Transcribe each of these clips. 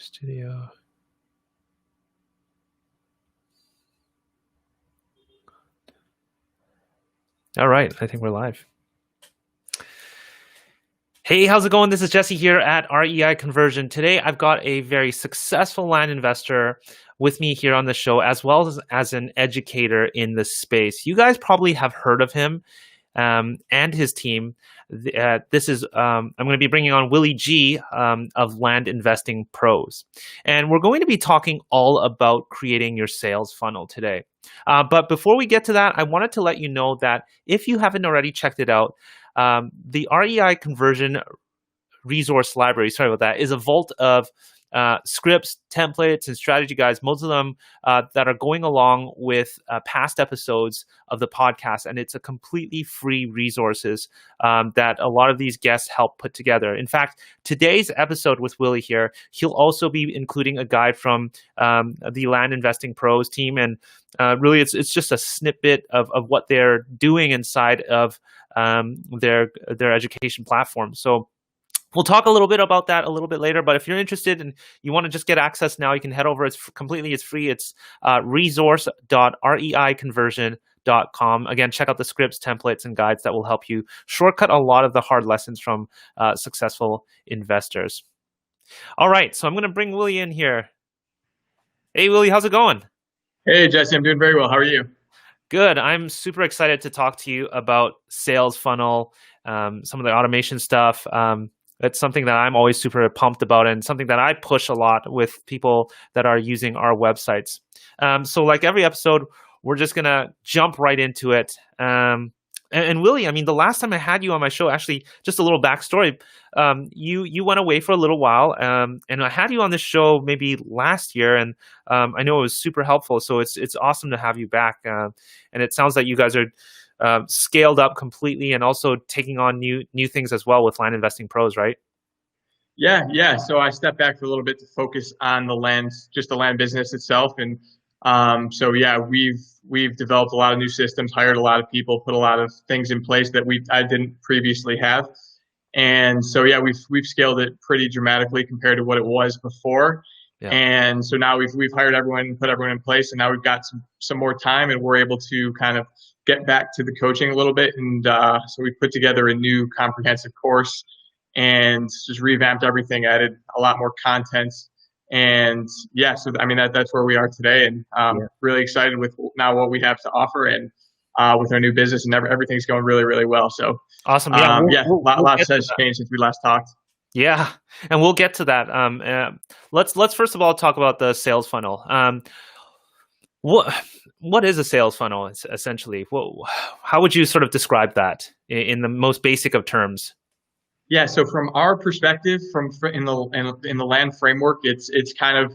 Studio. All right, I think we're live. Hey, how's it going? This is Jesse here at REI Conversion. Today, I've got a very successful land investor with me here on the show, as well as an educator in the space. You guys probably have heard of him and his team. I'm going to be bringing on Willie G of Land Investing Pros. And we're going to be talking all about creating your sales funnel today. But before we get to that, I wanted to let you know that if you haven't already checked it out, the REI Conversion Resource Library, is a vault of scripts, templates, and strategy guides, most of them that are going along with past episodes of the podcast. And it's a completely free resources that a lot of these guests help put together. In fact, today's episode with Willie here, he'll also be including a guide from the Land Investing Pros team. And really, it's just a snippet of what they're doing inside of their education platform. So we'll talk a little bit about that a little bit later, but if you're interested and you want to just get access now, you can head over. It's free. It's resource.reiconversion.com. Again, check out the scripts, templates, and guides that will help you shortcut a lot of the hard lessons from successful investors. All right, so I'm going to bring Willie in here. Hey, Willie, how's it going? Hey, Jesse, I'm doing very well. How are you? Good. I'm super excited to talk to you about sales funnel, some of the automation stuff. It's something that I'm always super pumped about and something that I push a lot with people that are using our websites. So like every episode, we're just going to jump right into it. And Willie, I mean, the last time I had you on my show, actually, just a little backstory, you went away for a little while, and I had you on this show maybe last year, and I know it was super helpful. So it's awesome to have you back, and it sounds like you guys are scaled up completely and also taking on new things as well with Land Investing Pros, right? Yeah. So I stepped back for a little bit to focus on the land business itself, and we've developed a lot of new systems, hired a lot of people, put a lot of things in place that I didn't previously have, and so we've scaled it pretty dramatically compared to what it was before. Yeah. And so now we've hired everyone, put everyone in place, and now we've got some more time, and we're able to kind of get back to the coaching a little bit. And so we put together a new comprehensive course and just revamped everything, added a lot more content. And so I mean, that's where we are today, and really excited with now what we have to offer, and with our new business, and everything's going really, really well. So awesome. Lots has changed since we last talked. Yeah, and we'll get to that. Let's first of all talk about the sales funnel. What is a sales funnel essentially? How would you sort of describe that in the most basic of terms? Yeah, so from our perspective, in the land framework, it's kind of,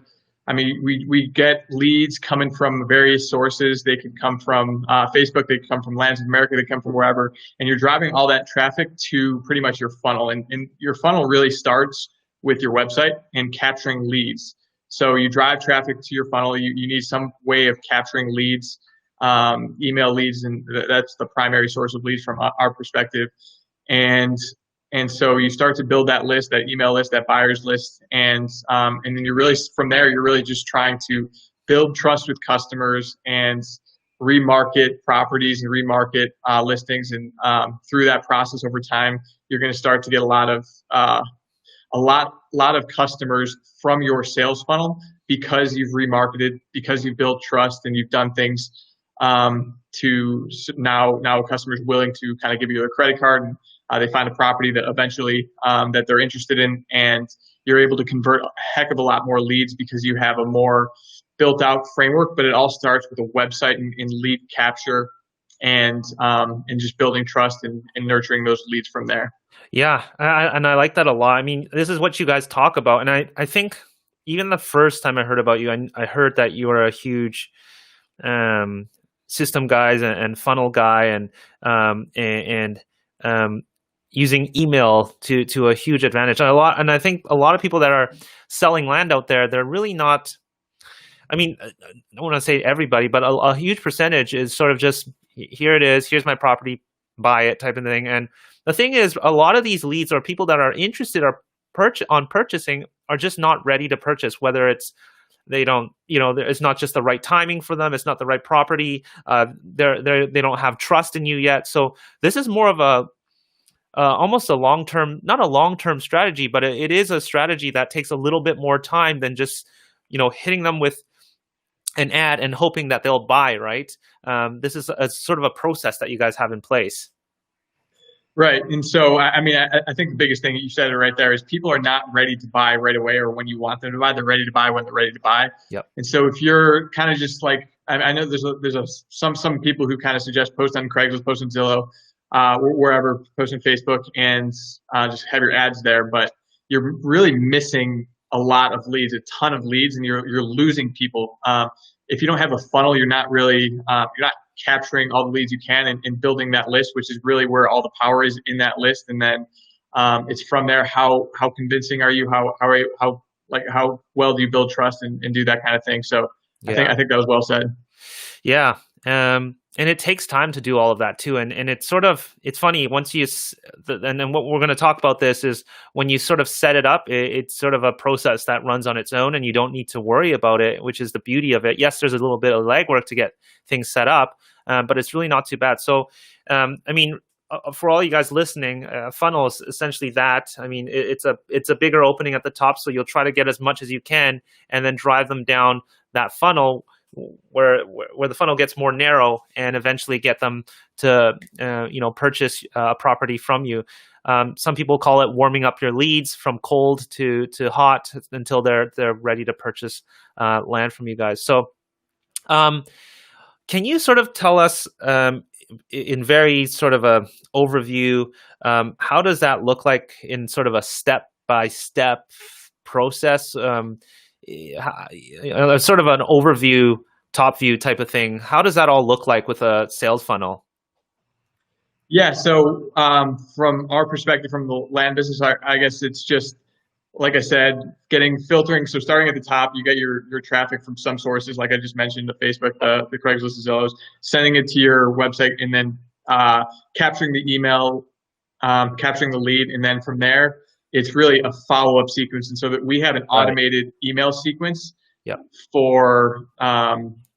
I mean, we get leads coming from various sources. They could come from Facebook, they could come from Lands of America, they come from wherever, and you're driving all that traffic to pretty much your funnel. And your funnel really starts with your website and capturing leads. So you drive traffic to your funnel. You need some way of capturing leads, email leads, and that's the primary source of leads from our perspective. And so you start to build that list, that email list, that buyers list, and then you're really just trying to build trust with customers and remarket properties and remarket listings. And through that process over time, you're going to start to get a lot of customers from your sales funnel because you've remarketed, because you've built trust, and you've done things to now a customer's willing to kind of give you a credit card, and they find a property that eventually that they're interested in, and you're able to convert a heck of a lot more leads because you have a more built out framework. But it all starts with a website and lead capture, and just building trust and nurturing those leads from there. Yeah, and I like that a lot. I mean, this is what you guys talk about, and I think even the first time I heard about you, I heard that you are a huge system guys and funnel guy, and using email to a huge advantage. And I think a lot of people that are selling land out there, they're really not. I mean, I don't want to say everybody, but a huge percentage is sort of just, here it is, here's my property, buy it type of thing. And the thing is, a lot of these leads are people that are interested on purchasing are just not ready to purchase, whether it's they don't, it's not just the right timing for them, it's not the right property, they don't have trust in you yet. So this is more of a almost a long-term, not a long-term strategy, but it is a strategy that takes a little bit more time than just hitting them with an ad and hoping that they'll buy, right? This is a sort of a process that you guys have in place. Right. And so, I mean, I think the biggest thing, you said it right there, is people are not ready to buy right away or when you want them to buy. They're ready to buy when they're ready to buy. Yep. And so if you're kind of just like, I know some people who kind of suggest post on Craigslist, post on Zillow, wherever, post on Facebook, and just have your ads there. But you're really missing a lot of leads, a ton of leads, and you're losing people. If you don't have a funnel, you're not capturing all the leads you can and building that list, which is really where all the power is, in that list. And then it's from there, how convincing are you? How well do you build trust and do that kind of thing? So yeah. I think that was well said. Yeah. And it takes time to do all of that too. And it's funny once and then what we're going to talk about this is when you sort of set it up, it's sort of a process that runs on its own and you don't need to worry about it, which is the beauty of it. Yes, there's a little bit of legwork to get things set up, but it's really not too bad. So, I mean, for all you guys listening, funnel is essentially that. I mean, it's a bigger opening at the top, so you'll try to get as much as you can and then drive them down that funnel where the funnel gets more narrow and eventually get them to purchase a property from you. Some people call it warming up your leads from cold to hot until they're ready to purchase land from you guys. So can you sort of tell us in very sort of a overview, how does that look like in sort of a step-by-step process? Sort of an overview, top view type of thing. How does that all look like with a sales funnel? Yeah. So from our perspective, from the land business, I guess it's just, like I said, filtering. So starting at the top, you get your traffic from some sources, like I just mentioned, the Facebook, the Craigslist, the Zillows, sending it to your website, and then capturing the email, capturing the lead. And then from there, it's really a follow-up sequence. And so that we have an automated email sequence for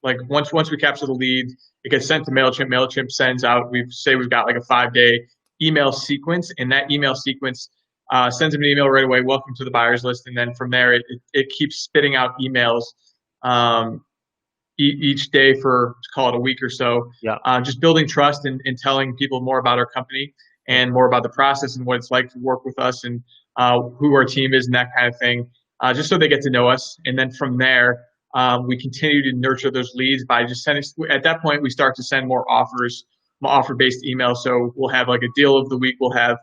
like once we capture the lead, it gets sent to MailChimp. MailChimp sends out, we've got like a 5-day email sequence, and that email sequence sends them an email right away, welcome to the buyer's list. And then from there, it keeps spitting out emails each day for, call it a week or so, just building trust and telling people more about our company and more about the process and what it's like to work with us and who our team is and that kind of thing, just so they get to know us. And then from there, we continue to nurture those leads by just sending. At that point, we start to send more offers, more offer-based emails. So we'll have like a deal of the week. We'll have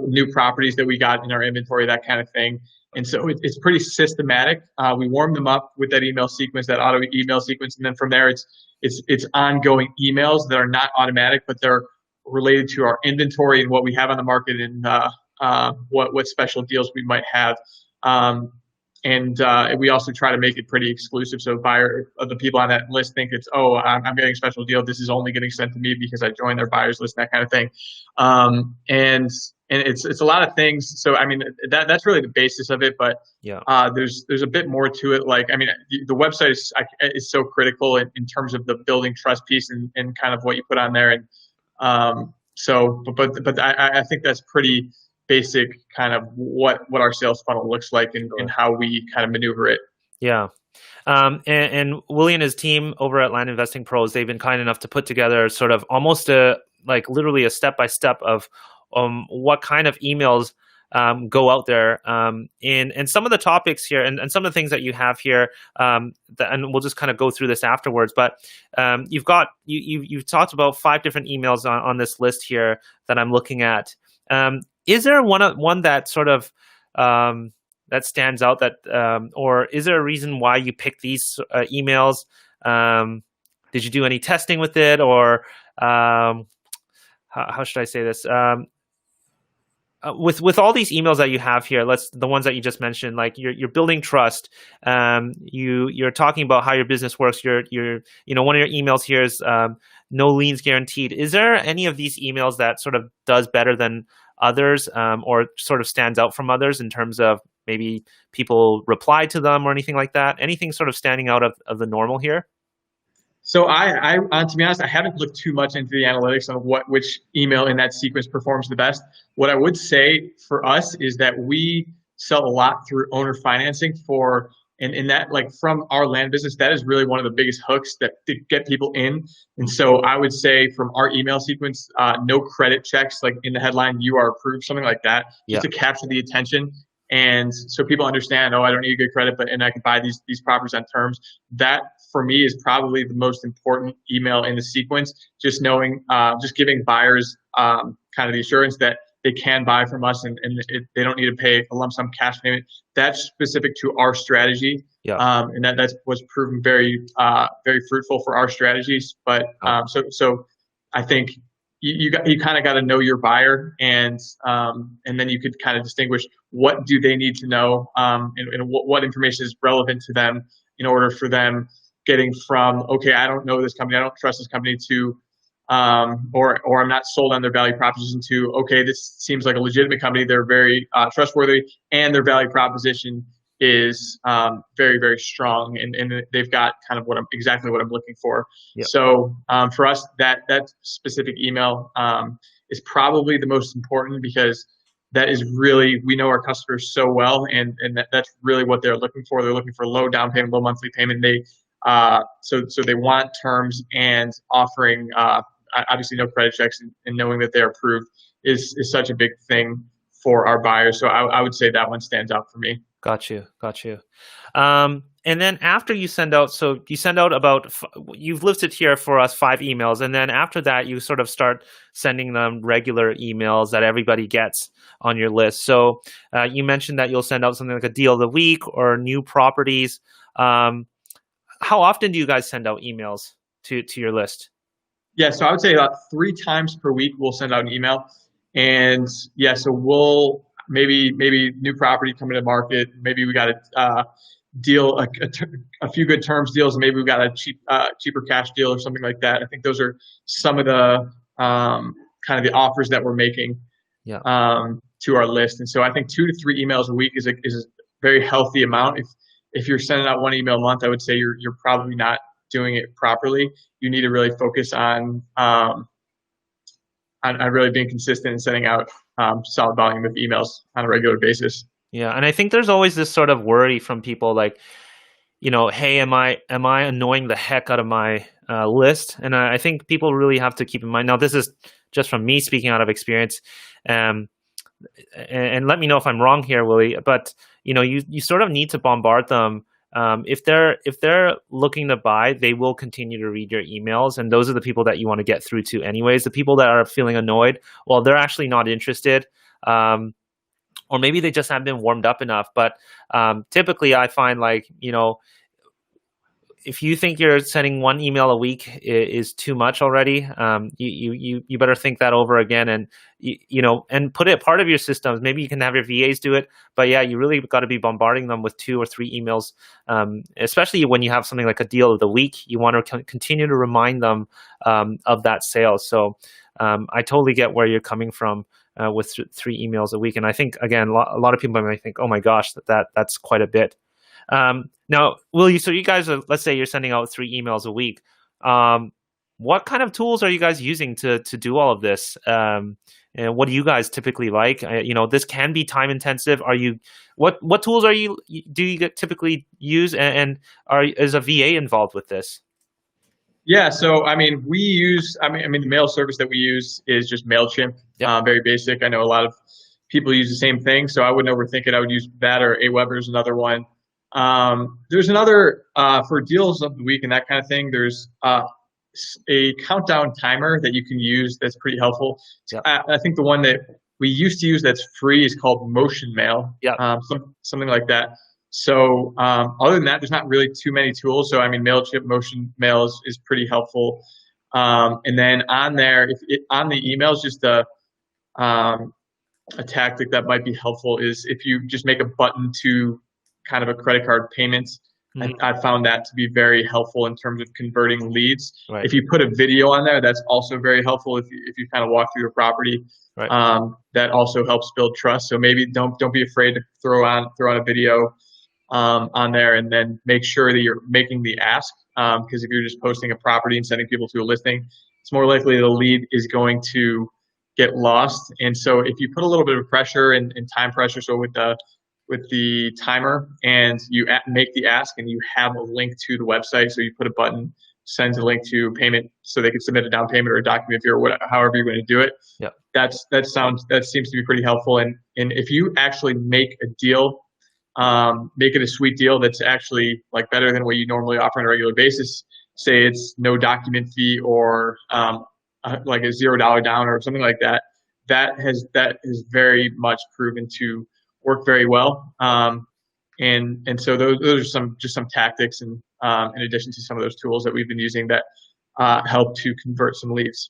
new properties that we got in our inventory, that kind of thing. And so it's pretty systematic. We warm them up with that email sequence, that auto email sequence, and then from there, it's ongoing emails that are not automatic, but they're related to our inventory and what we have on the market and what special deals we might have. And we also try to make it pretty exclusive. So the people on that list think it's, I'm getting a special deal. This is only getting sent to me because I joined their buyer's list, that kind of thing. And it's a lot of things. So, I mean, that's really the basis of it, but there's a bit more to it. Like, I mean, the website is so critical in terms of the building trust piece and kind of what you put on there. And but I think that's pretty basic kind of what our sales funnel looks like and how we kind of maneuver it. Yeah. And Willie and his team over at Land Investing Pros, they've been kind enough to put together sort of almost literally a step-by-step of what kind of emails go out there. And some of the topics here and some of the things that you have here, and we'll just kind of go through this afterwards, but you've talked about 5 different emails on this list here that I'm looking at. Is there one that sort of that stands out or is there a reason why you picked these emails? Did you do any testing with it, or how should I say this? With all these emails that you have here, the ones that you just mentioned, like you're building trust. You're talking about how your business works. One of your emails here is no liens guaranteed. Is there any of these emails that sort of does better than others, or sort of stands out from others in terms of maybe people reply to them or anything like that? Anything sort of standing out of the normal here? So to be honest, I haven't looked too much into the analytics on which email in that sequence performs the best. What I would say for us is that we sell a lot through owner financing and in that, like, from our land business, that is really one of the biggest hooks that to get people in. And so I would say from our email sequence, no credit checks, like in the headline, you are approved, something like that, just Yeah. to capture the attention. And so people understand, oh, I don't need good credit, but and I can buy these properties on terms. That for me is probably the most important email in the sequence. Just knowing, just giving buyers kind of the assurance that they can buy from us and they don't need to pay a lump sum cash payment. That's specific to our strategy, Yeah. and that was proven very fruitful for our strategies. But so I think you kind of got to know your buyer, and then you could kind of distinguish what do they need to know, and what information is relevant to them in order for them getting from, okay, I don't know this company, I don't trust this company, to or I'm not sold on their value proposition, to, okay, this seems like a legitimate company, they're very trustworthy, and their value proposition is very, very strong, and they've got kind of exactly what I'm looking for. Yeah. So for us, that specific email is probably the most important, because that is really, we know our customers so well, and that's really what they're looking for. They're looking for low down payment, low monthly payment. So they want terms, and offering obviously no credit checks, and knowing that they're approved is such a big thing for our buyers. So I would say that one stands out for me. Got you. Got you. And then after you send out, so you send out about, you've listed here for us 5 emails. And then after that, you sort of start sending them regular emails that everybody gets on your list. So you mentioned that you'll send out something like a deal of the week or new properties. How often do you guys send out emails to your list? Yeah, so I would say about 3 times per week we'll send out an email, and yeah, so we'll maybe new property coming to market. Maybe we got a deal, a few good terms deals, and maybe we got a cheaper cash deal or something like that. I think those are some of the kind of the offers that we're making to our list. And so I think 2 to 3 emails a week is a very healthy amount. If you're sending out 1 email a month, I would say you're probably not doing it properly. You need to really focus on really being consistent and sending out solid volume of emails on a regular basis. Yeah, and I think there's always this sort of worry from people, like, hey, am I annoying the heck out of my list? And I think people really have to keep in mind. Now, this is just from me speaking out of experience, and let me know if I'm wrong here, Willie. But you sort of need to bombard them. If they're looking to buy, they will continue to read your emails, and those are the people that you want to get through to anyways. The people that are feeling annoyed, well, they're actually not interested, or maybe they just haven't been warmed up enough. But typically, I find, like, if you think you're sending 1 email a week is too much already, you better think that over again, and and put it part of your systems. Maybe you can have your VAs do it, but yeah, you really got to be bombarding them with 2 or 3 emails, especially when you have something like a deal of the week. You want to continue to remind them of that sale. So I totally get where you're coming from with 3 emails a week, and I think, again, a lot of people might think, oh my gosh, that's quite a bit. Now, Willie, so you guys are, let's say you're sending out 3 emails a week. What kind of tools are you guys using to do all of this? And what do you guys typically like? This can be time intensive. What tools do you typically use, and is a VA involved with this? Yeah, so I mean, the mail service that we use is just MailChimp, very basic. I know a lot of people use the same thing, so I wouldn't overthink it. I would use that, or Aweber is another one. There's another for deals of the week and that kind of thing. There's a countdown timer that you can use that's pretty helpful. Yep. I think the one that we used to use that's free is called Motion Mail. Yeah. Something like that. So other than that, there's not really too many tools. So I mean, MailChimp, Motion Mail is pretty helpful. And then on there, on the emails, just a tactic that might be helpful is if you just make a button to kind of a credit card payment Mhm. I found that to be very helpful in terms of converting leads. Right. If you put a video on there, that's also very helpful. If you kind of walk through a property, Right. that also helps build trust. So maybe don't be afraid to throw on a video on there, and then make sure that you're making the ask. Because if you're just posting a property and sending people to a listing, it's more likely the lead is going to get lost. And so if you put a little bit of pressure and time pressure, so with the timer, and you make the ask, and you have a link to the website, so you put a button, sends a link to payment, so they can submit a down payment or a document fee or whatever, however you're going to do it. Yeah. That seems to be pretty helpful. And if you actually make a deal, make it a sweet deal that's actually like better than what you normally offer on a regular basis. Say it's no document fee, or like a $0 down or something like that. That has very much proven to work very well. And so those are some tactics, and in addition to some of those tools that we've been using that help to convert some leads.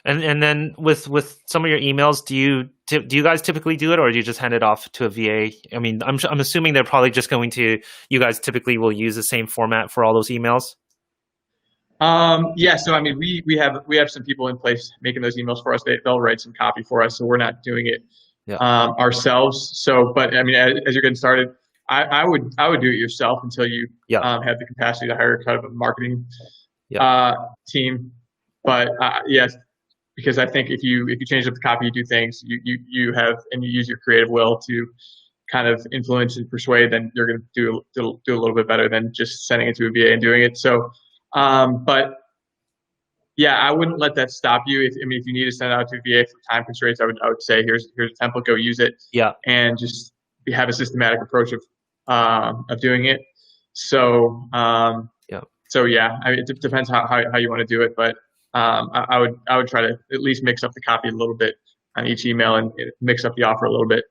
And then with some of your emails, do you guys typically do it, or do you just hand it off to a VA? I mean, I'm assuming they're probably just going to, you guys typically will use the same format for all those emails. Yeah, so I mean, we have some people in place making those emails for us. They'll write some copy for us, so we're not doing it Yeah. ourselves. So, but I mean, as you're getting started, I would do it yourself until you Yeah. have the capacity to hire kind of a marketing Yeah. team. But yes, because I think if you change up the copy, you do things, you have, and you use your creative will to kind of influence and persuade, then you're going to do a little bit better than just sending it to a VA and doing it. So, but yeah, I wouldn't let that stop you. If you need to send it out to a VA for time constraints, I would say here's a template, go use it, Yeah. and just have a systematic approach of doing it. So Yeah. So yeah, I mean, it depends how you want to do it, but I would try to at least mix up the copy a little bit on each email, and mix up the offer a little bit.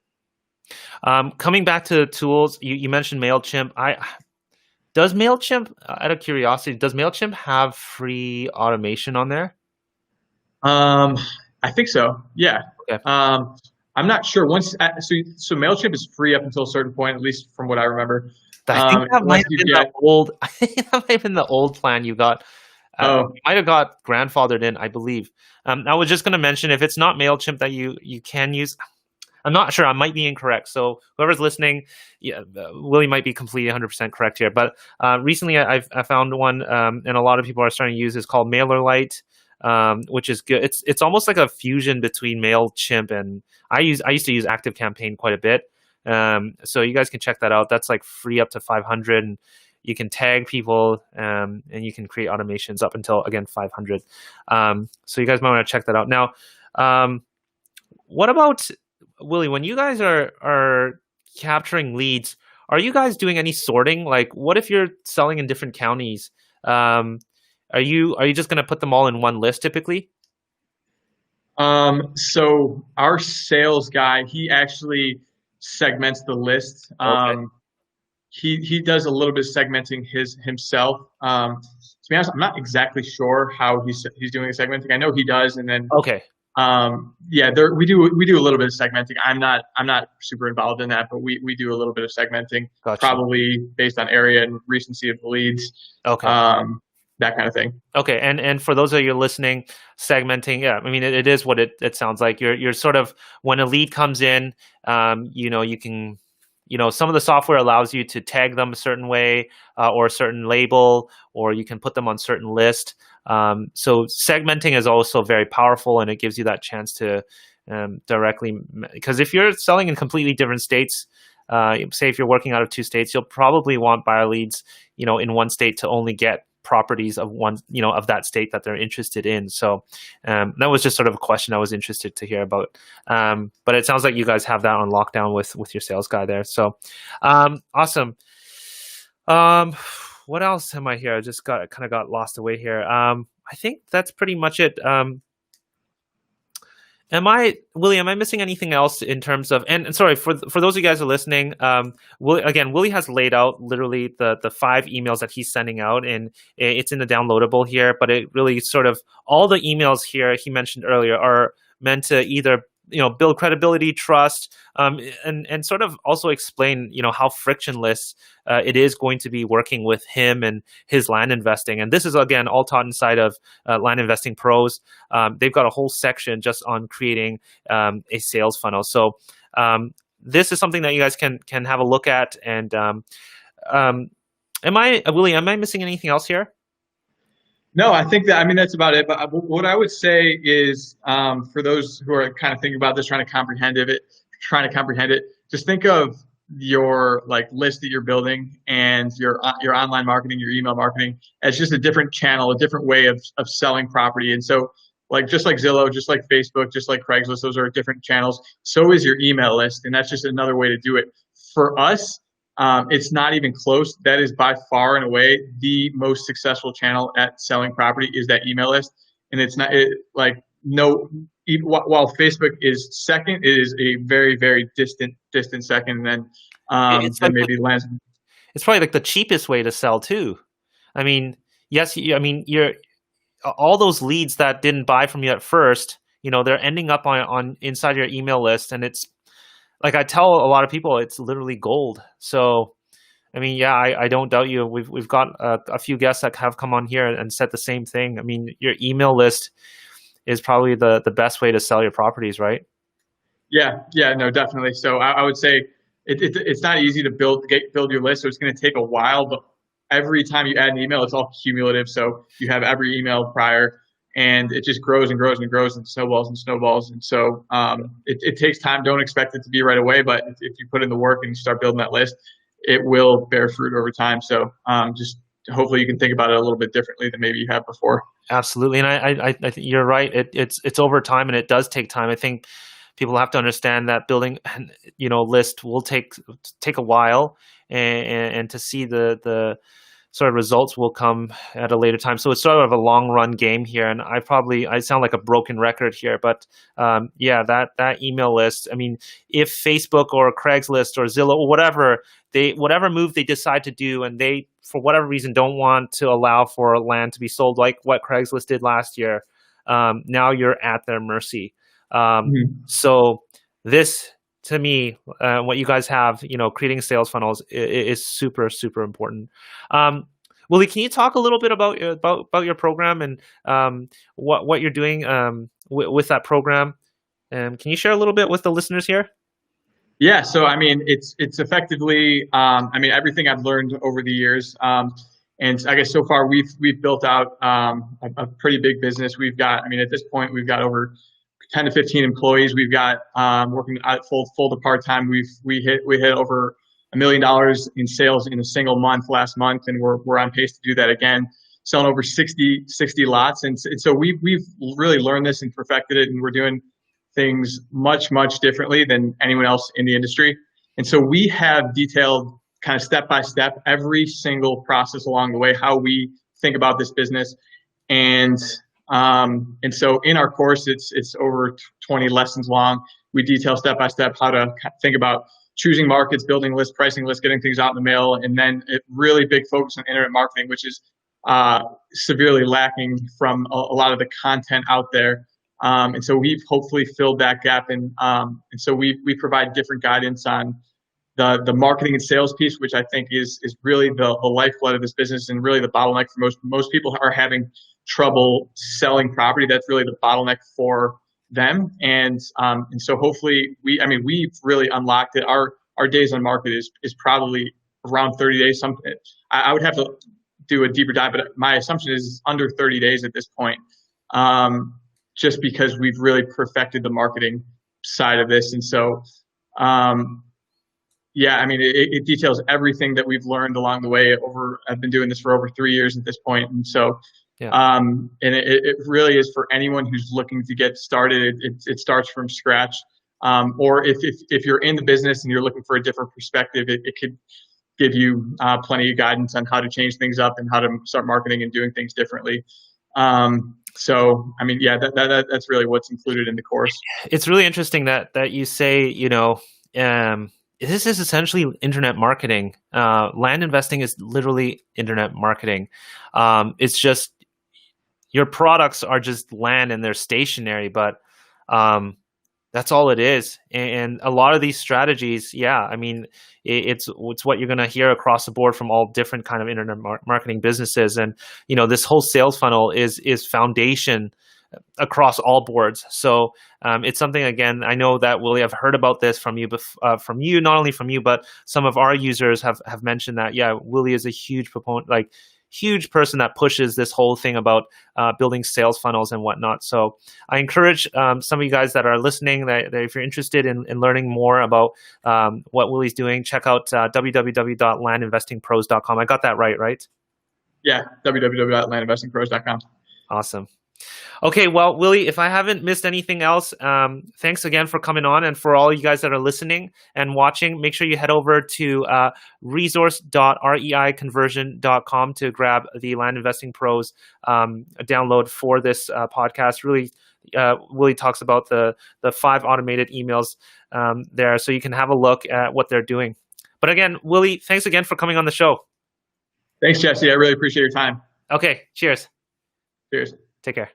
Coming back to the tools, you mentioned MailChimp. Does MailChimp, out of curiosity, does MailChimp have free automation on there? I think so. Yeah. Okay. I'm not sure. So MailChimp is free up until a certain point, at least from what I remember. I think that might Once have you been get, the old. I think that might have been the old plan you got. oh, You might have got grandfathered in, I believe. I was just going to mention, if it's not MailChimp that you can use, I'm not sure. I might be incorrect. So whoever's listening, yeah, Willie might be completely 100% correct here. But recently, I found one, and a lot of people are starting to use. It's called MailerLite, which is good. It's almost like a fusion between MailChimp and I used to use ActiveCampaign quite a bit. So you guys can check that out. That's like free up to 500, and you can tag people, and you can create automations up until, again, 500. So you guys might want to check that out. Now, what about, Willie, when you guys are capturing leads, are you guys doing any sorting? Like, what if you're selling in different counties? Are you just going to put them all in one list typically? So our sales guy, he actually segments the list. Okay. He does a little bit of segmenting himself. To be honest, I'm not exactly sure how he's doing the segmenting. I know he does, and then Okay. yeah, we do a little bit of segmenting. I'm not super involved in that, but we do a little bit of segmenting, Gotcha. probably based on area and recency of the leads. Okay. That kind of thing. Okay, and for those of you listening, segmenting, yeah, I mean, it is what it sounds like. You're sort of, when a lead comes in, you can, some of the software allows you to tag them a certain way, or a certain label, or you can put them on certain list. So segmenting is also very powerful, and it gives you that chance to directly, because if you're selling in completely different states, say if you're working out of 2 states, you'll probably want buyer leads, in one state to only get properties of one, of that state that they're interested in. So that was just sort of a question I was interested to hear about. But it sounds like you guys have that on lockdown with your sales guy there. So awesome. What else am I here? I just kind of got lost away here. I think that's pretty much it. Willie, am I missing anything else in terms of, and sorry, for those of you guys who are listening, Willie has laid out literally the 5 emails that he's sending out, and it's in the downloadable here, but it really sort of, all the emails here he mentioned earlier are meant to either build credibility, trust, and sort of also explain how frictionless it is going to be working with him and his land investing. And this is again all taught inside of Land Investing Pros. They've got a whole section just on creating a sales funnel. So this is something that you guys can have a look at. And Willie, am I missing anything else here? No, I think that, I mean, that's about it. But what I would say is, for those who are kind of thinking about this, trying to comprehend it, just think of your like list that you're building and your online marketing, your email marketing as just a different channel, a different way of selling property. And so, like just like Zillow, just like Facebook, just like Craigslist, those are different channels. So is your email list, and that's just another way to do it. For us, it's not even close. That is by far and away the most successful channel at selling property is that email list. And it's not like no, while Facebook is second, it is a very, very distant second. And then, It's then like maybe lands. it's probably like the cheapest way to sell too. I mean, yes, I mean you're all those leads that didn't buy from you at first. They're ending up on inside your email list, and it's like I tell a lot of people, it's literally gold. So, I mean, yeah, I don't doubt you. We've got a few guests that have come on here and said the same thing. I mean, your email list is probably the best way to sell your properties, right? Yeah, no, definitely. So I would say it's not easy to build your list, so it's going to take a while. But every time you add an email, it's all cumulative. So you have every email prior, and it just grows and grows and grows and snowballs and snowballs. And so it takes time. Don't expect it to be right away, but if you put in the work and you start building that list, it will bear fruit over time. So just hopefully you can think about it a little bit differently than maybe you have before. Absolutely, and I think you're right. It's over time, and it does take time. I think people have to understand that building list will take a while, and to see the sort of results will come at a later time. So it's sort of a long run game here. And I sound like a broken record here, but yeah, that email list. I mean, if Facebook or Craigslist or Zillow or whatever move they decide to do, and they for whatever reason don't want to allow for land to be sold like what Craigslist did last year, now you're at their mercy. So this, to me, what you guys have, creating sales funnels is super, super important. Willie, can you talk a little bit about your program and what you're doing with that program? Can you share a little bit with the listeners here? Yeah, so I mean, it's effectively, I mean, everything I've learned over the years, and I guess so far we've built out a pretty big business. We've got, I mean, at this point we've got over 10 to 15 employees. We've got working out full to part time. We hit over $1 million in sales in a single month last month, and we're on pace to do that again, selling over 60 lots. And so we've really learned this and perfected it, and we're doing things much differently than anyone else in the industry. And so we have detailed kind of step by step every single process along the way, how we think about this business. And so in our course, it's over 20 lessons long. We detail step by step how to think about choosing markets, building lists, pricing lists, getting things out in the mail, and then it really big focus on internet marketing, which is severely lacking from a lot of the content out there. And so we've hopefully filled that gap, and so we provide different guidance on the marketing and sales piece, which I think is really the lifeblood of this business, and really the bottleneck for most people are having trouble selling property. That's really the bottleneck for them, and so hopefully we've really unlocked it. Our days on market is probably around 30 days. I would have to do a deeper dive, but my assumption is under 30 days at this point. Just because we've really perfected the marketing side of this. And so, yeah, I mean, it details everything that we've learned along the way I've been doing this for over 3 years at this point. And so, yeah. And it really is for anyone who's looking to get started. It starts from scratch. Or if you're in the business and you're looking for a different perspective, it could give you plenty of guidance on how to change things up and how to start marketing and doing things differently. So, I mean, yeah, that's really what's included in the course. It's really interesting that you say, this is essentially internet marketing. Land investing is literally internet marketing. It's just your products are just land and they're stationary, but That's all it is. And a lot of these strategies, yeah, I mean, it's what you're going to hear across the board from all different kind of internet marketing businesses. And, this whole sales funnel is foundation across all boards. So it's something, again, I know that, Willie, I've heard about this from you, not only from you, but some of our users have mentioned that, yeah, Willie is a huge proponent, like huge person that pushes this whole thing about building sales funnels and whatnot. So I encourage some of you guys that are listening that if you're interested in learning more about what Willie's doing, check out www.landinvestingpros.com. I got that right? Yeah, www.landinvestingpros.com. Awesome. Okay, well, Willie, if I haven't missed anything else, thanks again for coming on. And for all you guys that are listening and watching, make sure you head over to resource.reiconversion.com to grab the Land Investing Pros download for this podcast. Really, Willie talks about the 5 automated emails there, so you can have a look at what they're doing. But again, Willie, thanks again for coming on the show. Thanks, Jesse. I really appreciate your time. Okay, cheers. Cheers. Take care.